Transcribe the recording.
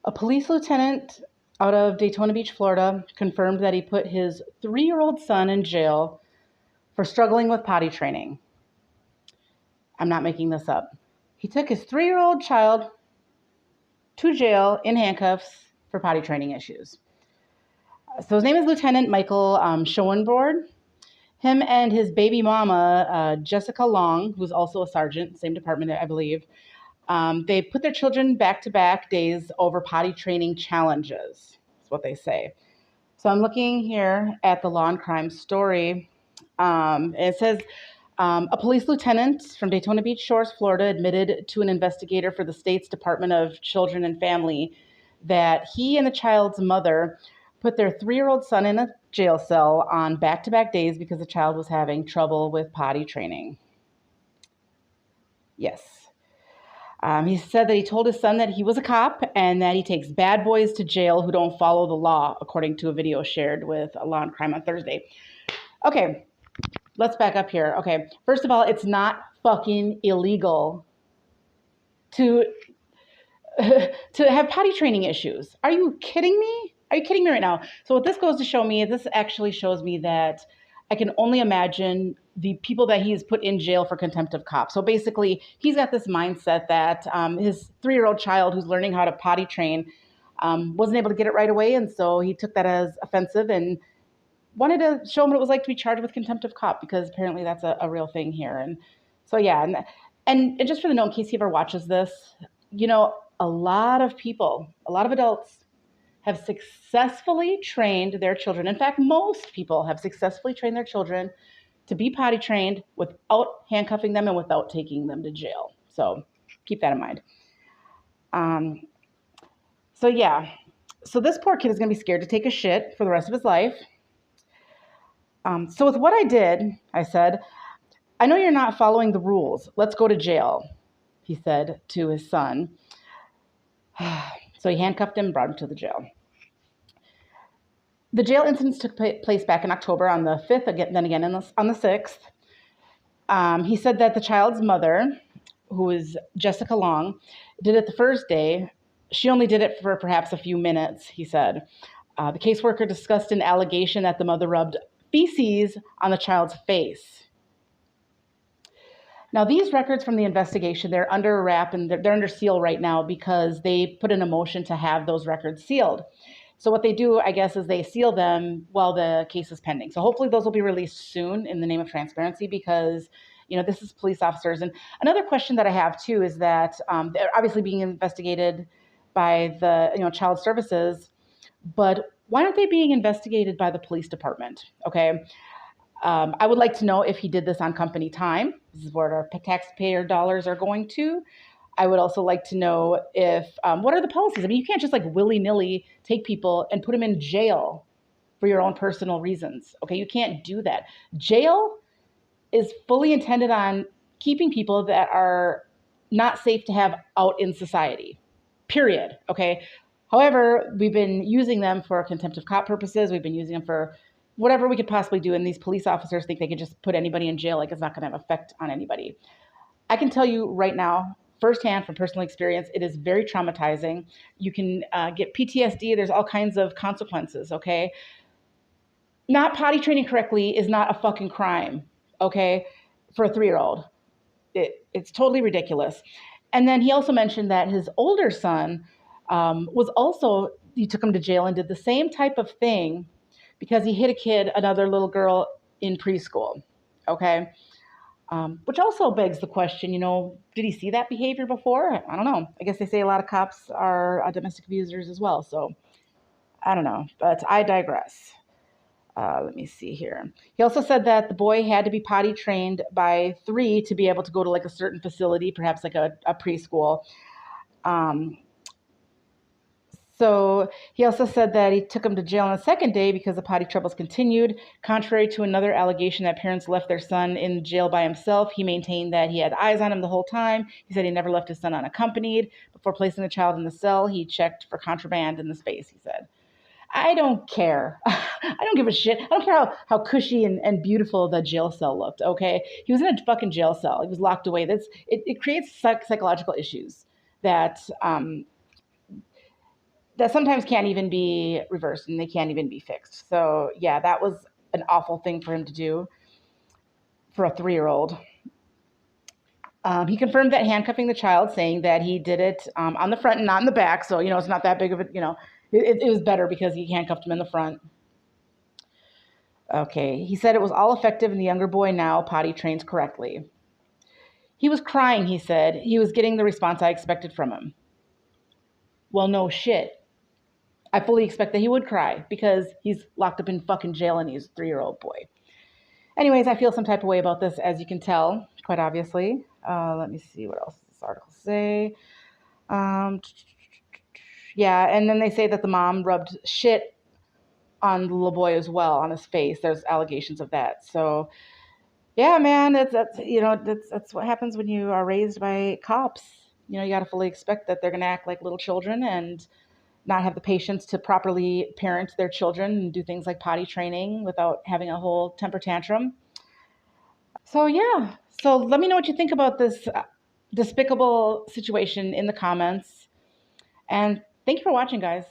A police lieutenant out of Daytona Beach, Florida, confirmed that he put his 3-year-old son in jail for struggling with potty training. I'm not making this up. He took his 3-year-old child to jail in handcuffs for potty training issues. So his name is Lieutenant Michael Schoenbrod. Him and his baby mama, Jessica Long, who's also a sergeant, same department, I believe, they put their children back-to-back days over potty training challenges. That's what they say. So I'm looking here at the law and crime story. It says a police lieutenant from Daytona Beach Shores, Florida, admitted to an investigator for the state's Department of Children and Family that he and the child's mother put their 3-year-old son in a jail cell on back-to-back days because the child was having trouble with potty training. Yes. He said that he told his son that he was a cop and that he takes bad boys to jail who don't follow the law, according to a video shared with Law and Crime on Thursday. Okay, let's back up here. Okay, first of all, it's not fucking illegal to have potty training issues. Are you kidding me? Are you kidding me right now? So what this goes to show me, this actually shows me that I can only imagine the people that he's put in jail for contempt of cops. So basically, he's got this mindset that his 3-year-old child who's learning how to potty train wasn't able to get it right away. And so he took that as offensive and wanted to show him what it was like to be charged with contempt of cop, because apparently that's a real thing here. And so, yeah. And just for the note, in case he ever watches this, you know, a lot of people, a lot of adults have successfully trained their children. In fact, most people have successfully trained their children to be potty trained without handcuffing them and without taking them to jail. So keep that in mind. So yeah, so this poor kid is going to be scared to take a shit for the rest of his life. So with what I did, I said, I know you're not following the rules. Let's go to jail, he said to his son. So he handcuffed him and brought him to the jail. The jail incidents took place back in October on the 5th, then again on the 6th. He said that the child's mother, who is Jessica Long, did it the first day. She only did it for perhaps a few minutes, he said. The caseworker discussed an allegation that the mother rubbed feces on the child's face. Now, these records from the investigation, they're under wrap and they're under seal right now because they put in a motion to have those records sealed. So what they do, I guess, is they seal them while the case is pending. So hopefully those will be released soon in the name of transparency because, you know, this is police officers. And another question that I have, too, is that they're obviously being investigated by the, child services, but why aren't they being investigated by the police department? Okay. I would like to know if he did this on company time. This is where our taxpayer dollars are going to. I would also like to know if, what are the policies? I mean, you can't just like willy-nilly take people and put them in jail for your own personal reasons. Okay, you can't do that. Jail is fully intended on keeping people that are not safe to have out in society, period. Okay. However, we've been using them for contempt of cop purposes. We've been using them for whatever we could possibly do. And these police officers think they could just put anybody in jail, like it's not going to have effect on anybody. I can tell you right now, firsthand from personal experience, it is very traumatizing. You can get PTSD. There's all kinds of consequences, okay? Not potty training correctly is not a fucking crime, okay, for a 3-year-old. It's totally ridiculous. And then he also mentioned that his older son he took him to jail and did the same type of thing because he hit another little girl in preschool, okay? Which also begs the question, did he see that behavior before? I don't know. I guess they say a lot of cops are domestic abusers as well, so I don't know, but I digress. Let me see here. He also said that the boy had to be potty trained by 3 to be able to go to like a certain facility, perhaps like a preschool. So he also said that he took him to jail on the second day because the potty troubles continued. Contrary to another allegation that parents left their son in jail by himself, he maintained that he had eyes on him the whole time. He said he never left his son unaccompanied. Before placing the child in the cell, he checked for contraband in the space, he said. I don't care. I don't give a shit. I don't care how cushy and beautiful the jail cell looked, okay? He was in a fucking jail cell. He was locked away. It creates psychological issues that that sometimes can't even be reversed and they can't even be fixed. So yeah, that was an awful thing for him to do for a 3-year-old. He confirmed that handcuffing the child, saying that he did it on the front and not in the back. So, it's not that big of a, it was better because he handcuffed him in the front. Okay. He said it was all effective and the younger boy now potty trains correctly. He was crying, he said. He was getting the response I expected from him. Well, no shit. I fully expect that he would cry because he's locked up in fucking jail and he's a 3-year-old boy. Anyways, I feel some type of way about this, as you can tell, quite obviously. Let me see what else does this article say. Um, yeah, and then they say that the mom rubbed shit on the little boy as well, on his face. There's allegations of that. So, yeah, man, that's what happens when you are raised by cops. You got to fully expect that they're going to act like little children and not have the patience to properly parent their children and do things like potty training without having a whole temper tantrum. So yeah, so let me know what you think about this despicable situation in the comments. And thank you for watching, guys.